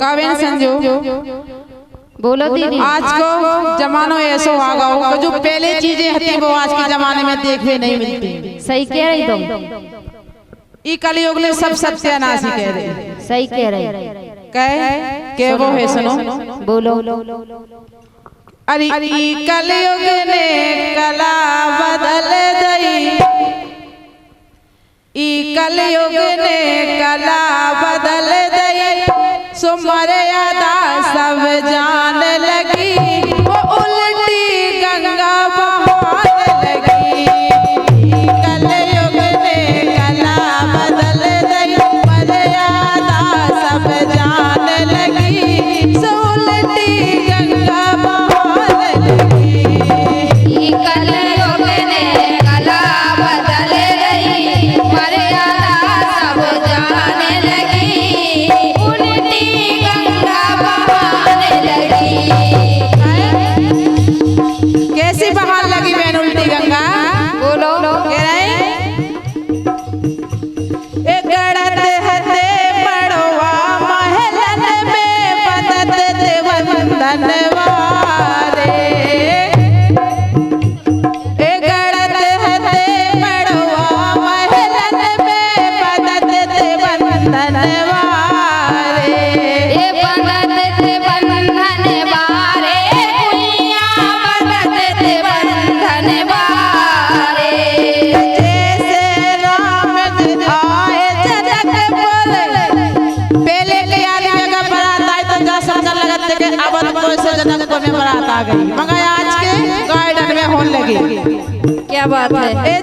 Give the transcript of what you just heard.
कावेन संजो बोलो दीदी। आज को जमानो ऐसो आ गया हो जो पहले चीजें थी वो आज के जमाने में देखने नहीं मिलती। सही कह रही तुम। ई कलयुग ने सब सत्यानाश ही कह रहे। सही कह रही। कह वो है सुनो बोलो। अरे ई कलयुग ने कला बदल दई, ई कलयुग ने कला बदल दई, सो मर्यादा सब जान लगी, वो उल्टी गंगा बहाने लगी। ई कलयुग ने कला बदल दई, मर्यादा सब जान लगी, सो उल्टी गंगा बहाने लगी। ई कलयुग ने कला बदल गई, मर्यादा सब जाने लगी, उल्टी गंगा बहाने लगी। कैसी बहार लगी बहन उल्टी गंगा? बोलो। कह रहे एक गड़त हते पड़वा महलन में बदत देवंदन वारे। एक गड़त हते पड़वा महलन में बदत देवंदन वारे। ये बंधन ते बंधन बारे, कुइया बंधन ते बंधन बारे। जैसे राम जी आए जनक बोले, पहले के आदमी अगर बारात आई तो जा समझने लगते कि अब तो से जनकपुर में बारात आ गई, मगर आज के गार्डन में होने लगी। क्या बात है? ए